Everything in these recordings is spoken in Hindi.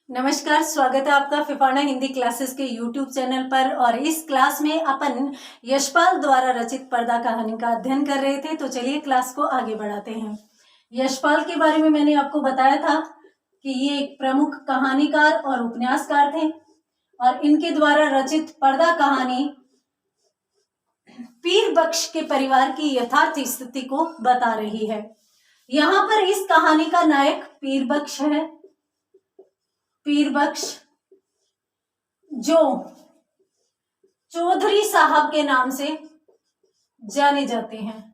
नमस्कार, स्वागत है आपका फिफाना हिंदी क्लासेस के यूट्यूब चैनल पर। और इस क्लास में अपन यशपाल द्वारा रचित पर्दा कहानी का अध्ययन कर रहे थे। तो चलिए क्लास को आगे बढ़ाते हैं। यशपाल के बारे में मैंने आपको बताया था कि ये एक प्रमुख कहानीकार और उपन्यासकार थे और इनके द्वारा रचित पर्दा कहानी पीर बख्श के परिवार की यथार्थ स्थिति को बता रही है। यहाँ पर इस कहानी का नायक पीर बख्श है। पीर बख्श जो चौधरी साहब के नाम से जाने जाते हैं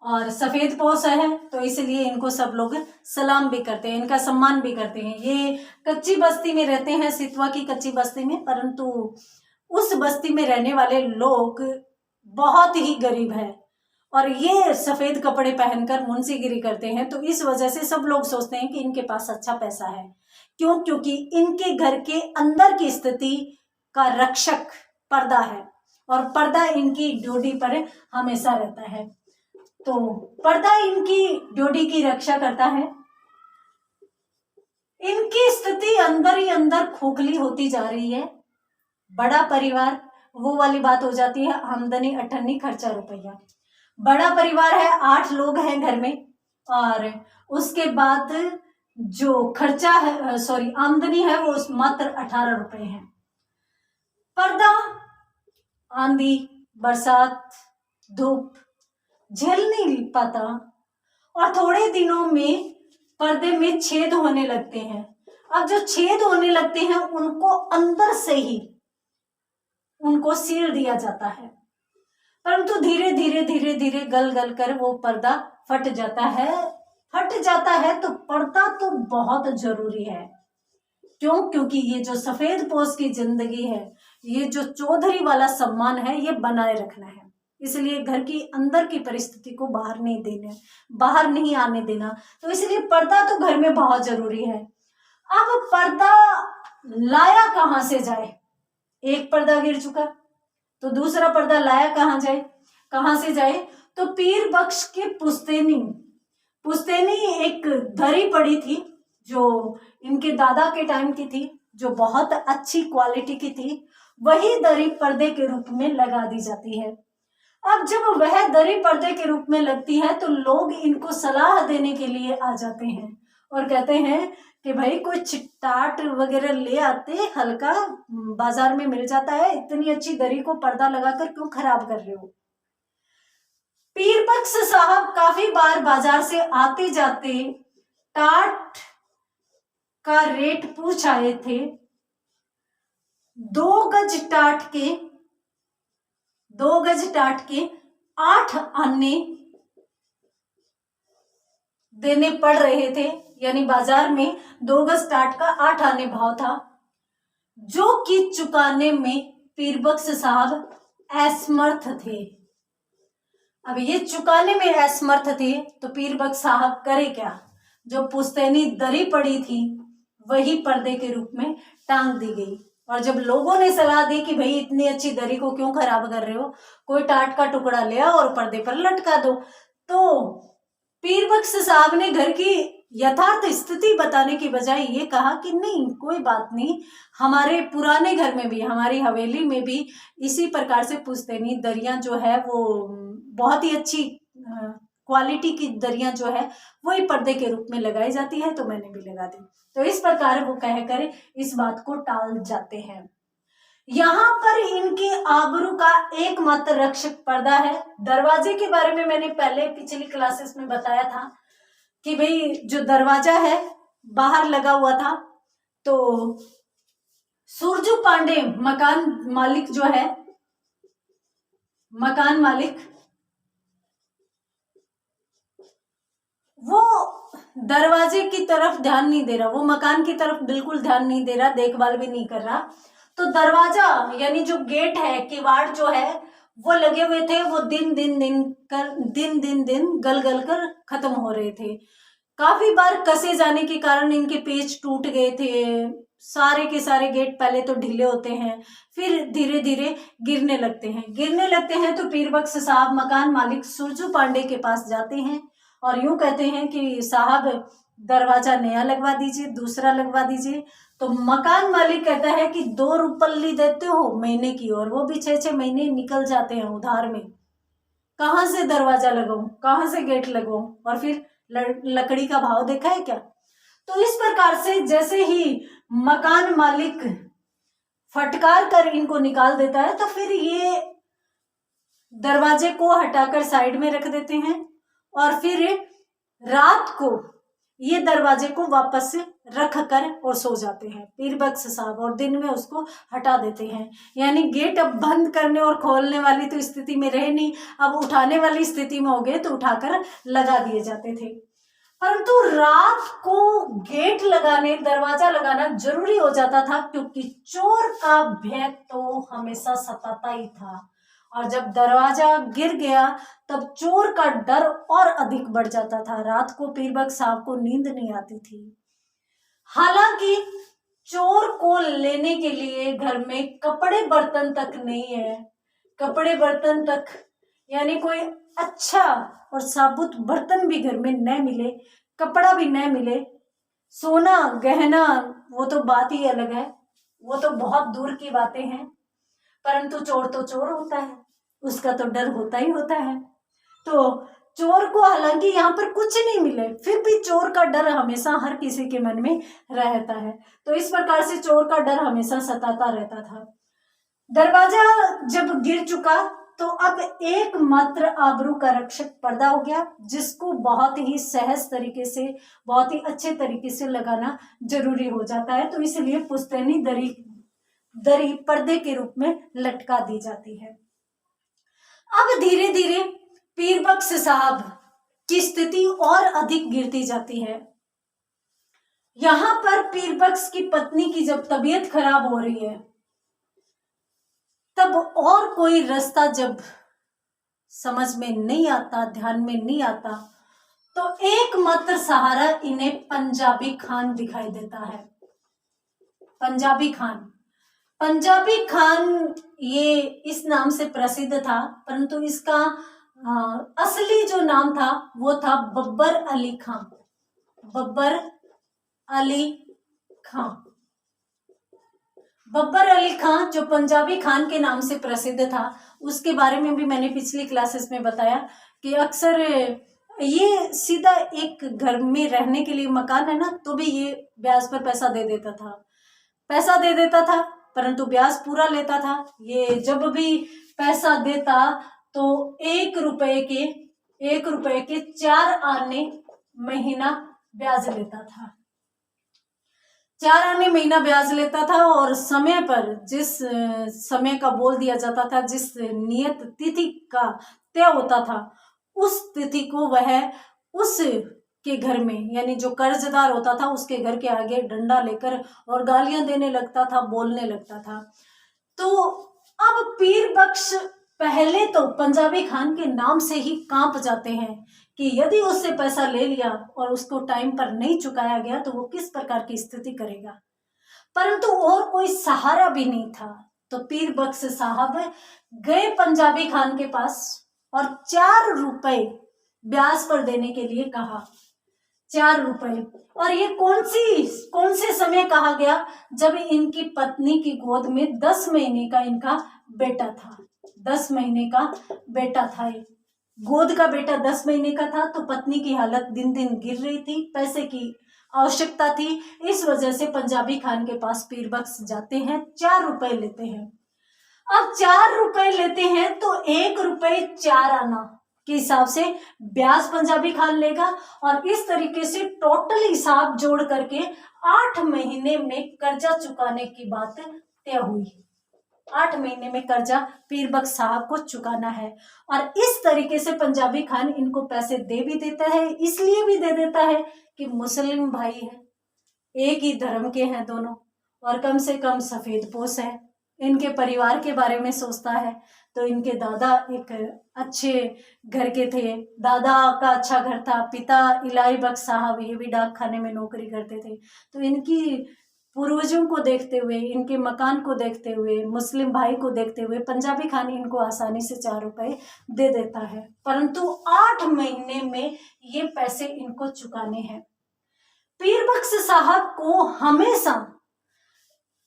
और सफेद पोश है, तो इसलिए इनको सब लोग सलाम भी करते हैं, इनका सम्मान भी करते हैं। ये कच्ची बस्ती में रहते हैं, सितवा की कच्ची बस्ती में, परंतु उस बस्ती में रहने वाले लोग बहुत ही गरीब है और ये सफेद कपड़े पहनकर मुंशीगिरी करते हैं। तो इस वजह से सब लोग सोचते हैं कि इनके पास अच्छा पैसा है। क्यों? क्योंकि इनके घर के अंदर की स्थिति का रक्षक पर्दा है और पर्दा इनकी ड्योढ़ी पर हमेशा रहता है। तो पर्दा इनकी ड्योढ़ी की रक्षा करता है। इनकी स्थिति अंदर ही अंदर खोखली होती जा रही है। बड़ा परिवार, वो वाली बात हो जाती है, आमदनी अठन्नी खर्चा रुपया। बड़ा परिवार है, 8 लोग हैं घर में, और उसके बाद जो खर्चा है, आमदनी है, वो मात्र 18 रुपए है। पर्दा आंधी, बरसात, धूप झेल नहीं पाता और थोड़े दिनों में पर्दे में छेद होने लगते हैं। अब जो छेद होने लगते हैं उनको अंदर से ही उनको सील दिया जाता है, परंतु धीरे धीरे धीरे धीरे गल गल कर वो पर्दा फट जाता है। तो पर्दा तो बहुत जरूरी है। क्यों? क्योंकि ये जो सफेद पोश की जिंदगी है, ये जो चौधरी वाला सम्मान है, ये बनाए रखना है। इसलिए घर की अंदर की परिस्थिति को बाहर नहीं आने देना। तो इसलिए पर्दा तो घर में बहुत जरूरी है। अब पर्दा लाया कहां से जाए? एक पर्दा गिर चुका, तो दूसरा पर्दा लाया कहां से जाए? तो पीर बख्श की पुश्तैनी एक दरी पड़ी थी जो इनके दादा के टाइम की थी, जो बहुत अच्छी क्वालिटी की थी। वही दरी पर्दे के रूप में लगा दी जाती है। अब जब वह दरी पर्दे के रूप में लगती है तो लोग इनको सलाह देने के लिए आ जाते हैं और कहते हैं कि भाई कोई चिट्टाट वगैरह ले आते, हल्का बाजार में मिल जाता है, इतनी अच्छी दरी को पर्दा लगाकर क्यों खराब कर रहे हो? पीर बख्श साहब काफी बार बाजार से आते जाते टाट का रेट पूछ आए थे। 2 गज टाट के 8 आने देने पड़ रहे थे, यानी बाजार में 2 गज टाट का 8 आने भाव था, जो कि चुकाने में पीर बख्श साहब असमर्थ थे। अब ये चुकाने में असमर्थ थे तो पीर बख्श साहब करे क्या? जो पुश्तैनी दरी पड़ी थी वही पर्दे के रूप में टांग दी गई। और जब लोगों ने सलाह दी कि भाई इतनी अच्छी दरी को क्यों खराब कर रहे हो, कोई टाट का टुकड़ा ले आओ और पर्दे पर लटका दो, तो पीर बख्श साहब ने घर की यथार्थ स्थिति बताने की बजाय ये कहा कि नहीं, कोई बात नहीं, हमारे पुराने घर में भी, हमारी हवेली में भी इसी प्रकार से पुश्तैनी दरियां जो है वो बहुत ही अच्छी क्वालिटी की दरियां जो है वही पर्दे के रूप में लगाई जाती है, तो मैंने भी लगा दी। तो इस प्रकार वो कहकर इस बात को टाल जाते हैं। यहाँ पर इनकी आबरू का एकमात्र रक्षक पर्दा है। दरवाजे के बारे में मैंने पहले पिछली क्लासेस में बताया था कि भाई जो दरवाजा है बाहर लगा हुआ था, तो सुरजू पांडे मकान मालिक वो दरवाजे की तरफ ध्यान नहीं दे रहा, वो मकान की तरफ बिल्कुल ध्यान नहीं दे रहा, देखभाल भी नहीं कर रहा। तो दरवाजा यानी जो गेट है, किवाड़ जो है, वो लगे हुए थे, वो दिन दिन गल कर खत्म हो रहे थे। काफी बार कसे जाने के कारण इनके पेच टूट गए थे। सारे के सारे गेट पहले तो ढीले होते हैं, फिर धीरे धीरे गिरने लगते हैं। तो पीर बख्श साहब मकान मालिक सुरजू पांडे के पास जाते हैं और यूं कहते हैं कि साहब दरवाजा नया लगवा दीजिए, दूसरा लगवा दीजिए। तो मकान मालिक कहता है कि 2 रुपल्ली देते हो महीने की, और वो भी 6-6 महीने निकल जाते हैं उधार में। कहाँ से दरवाजा लगाऊं, कहाँ से गेट लगाऊं, और फिर लकड़ी का भाव देखा है क्या। तो इस प्रकार से जैसे ही मकान मालिक फटकार कर इनको निकाल देता है, तो फिर ये दरवाजे को हटाकर साइड में रख देते हैं, और फिर रात को ये दरवाजे को वापस से रख कर और सो जाते हैं पीरबख्श साहब, और दिन में उसको हटा देते हैं। यानी गेट अब बंद करने और खोलने वाली तो स्थिति में रहे नहीं, अब उठाने वाली स्थिति में हो गए, तो उठाकर लगा दिए जाते थे। परंतु रात को गेट लगाने, दरवाजा लगाना जरूरी हो जाता था, क्योंकि चोर का भय तो हमेशा सताता ही था, और जब दरवाजा गिर गया तब चोर का डर और अधिक बढ़ जाता था। रात को पीरबख्श साहब को नींद नहीं आती थी। हालांकि चोर को लेने के लिए घर में कपड़े बर्तन तक नहीं है, कपड़े बर्तन तक यानी कोई अच्छा और साबुत बर्तन भी घर में न मिले, कपड़ा भी न मिले, सोना गहना वो तो बात ही अलग है, वो तो बहुत दूर की बातें हैं। परंतु चोर तो चोर होता है, उसका तो डर होता ही होता है। तो चोर को हालांकि यहाँ पर कुछ नहीं मिले, फिर भी चोर का डर हमेशा हर किसी के मन में रहता है। तो इस प्रकार से चोर का डर हमेशा सताता रहता था। दरवाजा जब गिर चुका तो अब एकमात्र आबरू का रक्षक पर्दा हो गया, जिसको बहुत ही सहज तरीके से, बहुत ही अच्छे तरीके से लगाना जरूरी हो जाता है। तो इसलिए पुश्तैनी दरी पर्दे के रूप में लटका दी जाती है। अब धीरे धीरे पीरबख्श साहब की स्थिति और अधिक गिरती जाती है। यहां पर पीरबख्श की पत्नी की जब तबीयत खराब हो रही है, तब और कोई रास्ता जब समझ में नहीं आता, ध्यान में नहीं आता, तो एकमात्र सहारा इन्हें पंजाबी खान दिखाई देता है। पंजाबी खान, पंजाबी खान ये इस नाम से प्रसिद्ध था, परंतु इसका असली जो नाम था वो था बब्बर अली खां। बब्बर अली खां, बब्बर अली खां जो पंजाबी खान के नाम से प्रसिद्ध था, उसके बारे में भी मैंने पिछली क्लासेस में बताया कि अक्सर ये सीधा एक घर में रहने के लिए मकान है ना, तो भी ये ब्याज पर पैसा दे देता था, परंतु ब्याज पूरा लेता था। ये जब भी पैसा देता तो 1 रुपए के 4 आने महीना ब्याज लेता था। 4 आने महीना ब्याज लेता था, और समय पर जिस समय का बोल दिया जाता था, जिस नियत तिथि का तय होता था, उस तिथि को वह उस के घर में, यानी जो कर्जदार होता था उसके घर के आगे डंडा लेकर और गालियां देने लगता था, बोलने लगता था। तो अब पीरबख्श पहले तो पंजाबी खान के नाम से ही कांप जाते हैं कि यदि उससे पैसा ले लिया और उसको टाइम पर नहीं चुकाया गया तो वो किस प्रकार की स्थिति करेगा। परंतु और कोई सहारा भी नहीं था। तो पीरबख्श साहब गए पंजाबी खान के पास और 4 रुपए ब्याज पर देने के लिए कहा। 4 रुपए, और ये कौन से समय कहा गया, जब इनकी पत्नी की गोद में 10 महीने का इनका बेटा था। 10 महीने का बेटा था, गोद का बेटा 10 महीने का था। तो पत्नी की हालत दिन दिन गिर रही थी, पैसे की आवश्यकता थी, इस वजह से पंजाबी खान के पास पीरबख्श जाते हैं, 4 रुपए लेते हैं। अब 4 रुपए लेते हैं तो 1 रुपए 4 आना के हिसाब से ब्याज पंजाबी खान लेगा, और इस तरीके से टोटल हिसाब जोड़ करके 8 महीने में कर्जा चुकाने की बात तय हुई। 8 महीने में कर्जा पीरबख्श साहब को चुकाना है, और इस तरीके से पंजाबी खान इनको पैसे दे भी देता है। इसलिए भी दे देता है कि मुस्लिम भाई है, एक ही धर्म के हैं दोनों, और कम से कम सफेद पोश है, इनके परिवार के बारे में सोचता है। तो इनके दादा एक अच्छे घर के थे, दादा का अच्छा घर था, पिता इलाही बख्श साहब ये भी डाक खाने में नौकरी करते थे। तो इनकी पूर्वजों को देखते हुए, इनके मकान को देखते हुए, मुस्लिम भाई को देखते हुए पंजाबी खान इनको आसानी से 4 रुपए दे देता है, परंतु 8 महीने में ये पैसे इनको चुकाने हैं। पीर बख्श साहब को हमेशा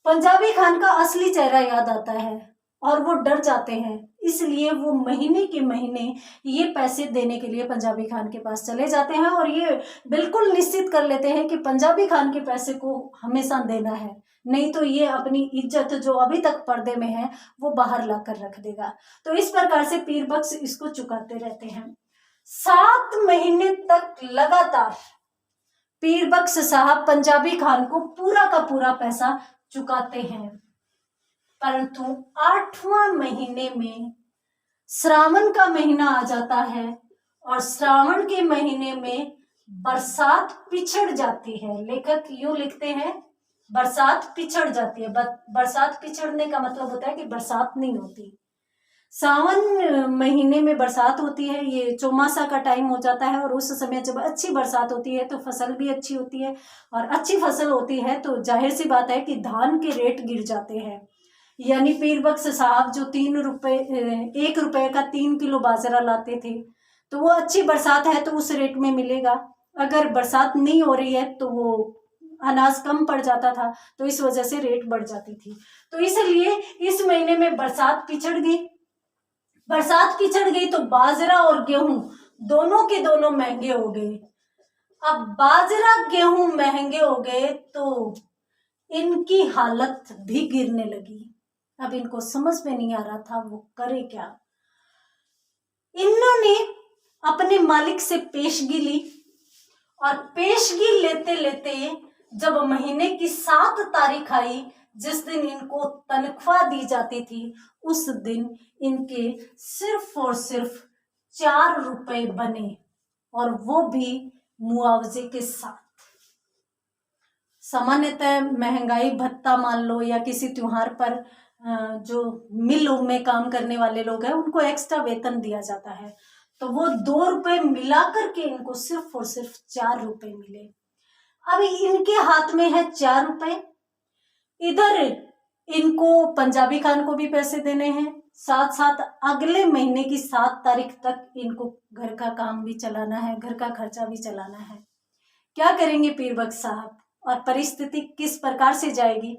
पंजाबी खान का असली चेहरा याद आता है और वो डर जाते हैं। इसलिए वो महीने के महीने ये पैसे देने के लिए पंजाबी खान के पास चले जाते हैं और ये बिल्कुल निश्चित कर लेते हैं कि पंजाबी खान के पैसे को हमेशा देना है, नहीं तो ये अपनी इज्जत जो अभी तक पर्दे में है वो बाहर ला कर रख देगा। तो इस प्रकार से पीर बख्श इसको चुकाते रहते हैं। 7 महीने तक लगातार पीर बख्श साहब पंजाबी खान को पूरा का पूरा पैसा चुकाते हैं, परंतु 8वां महीने में श्रावण का महीना आ जाता है और श्रावण के महीने में बरसात पिछड़ जाती है। लेखक यूं लिखते हैं, बरसात पिछड़ जाती है। बरसात पिछड़ने का मतलब होता है कि बरसात नहीं होती। सावन महीने में बरसात होती है, ये चौमासा का टाइम हो जाता है और उस समय जब अच्छी बरसात होती है तो फसल भी अच्छी होती है और अच्छी फसल होती है तो जाहिर सी बात है कि धान के रेट गिर जाते हैं। यानी पीर बख्श साहब जो 1 रुपए का 3 किलो बाजरा लाते थे तो वो अच्छी बरसात है तो उस रेट में मिलेगा, अगर बरसात नहीं हो रही है तो वो अनाज कम पड़ जाता था, तो इस वजह से रेट बढ़ जाती थी। तो इसलिए इस महीने में बरसात पिछड़ गई तो बाजरा और गेहूं दोनों के दोनों महंगे हो गए। अब बाजरा गेहूं महंगे हो गए तो इनकी हालत भी गिरने लगी। अब इनको समझ में नहीं आ रहा था वो करे क्या। इन्होंने अपने मालिक से पेशगी ली और पेशगी लेते लेते जब महीने की 7 तारीख आई, जिस दिन इनको तनख्वाह दी जाती थी, उस दिन इनके सिर्फ और सिर्फ 4 रुपए बने और वो भी मुआवजे के साथ। सामान्यतः महंगाई भत्ता मान लो या किसी त्योहार पर जो मिल में काम करने वाले लोग हैं उनको एक्स्ट्रा वेतन दिया जाता है, तो वो 2 रुपए मिला करके इनको सिर्फ और सिर्फ 4 रुपए मिले। अब इनके हाथ में है 4 रुपए, इधर इनको पंजाबी खान को भी पैसे देने हैं, साथ साथ अगले महीने की 7 तारीख तक इनको घर का काम भी चलाना है, घर का खर्चा भी चलाना है। क्या करेंगे पीर बख्श साहब और परिस्थिति किस प्रकार से जाएगी?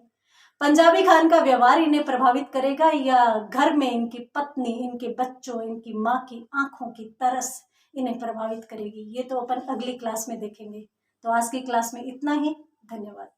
पंजाबी खान का व्यवहार इन्हें प्रभावित करेगा या घर में इनकी पत्नी, इनके बच्चों, इनकी माँ की आंखों की तरस इन्हें प्रभावित करेगी? ये तो अपन अगली क्लास में देखेंगे। तो आज की क्लास में इतना ही। धन्यवाद।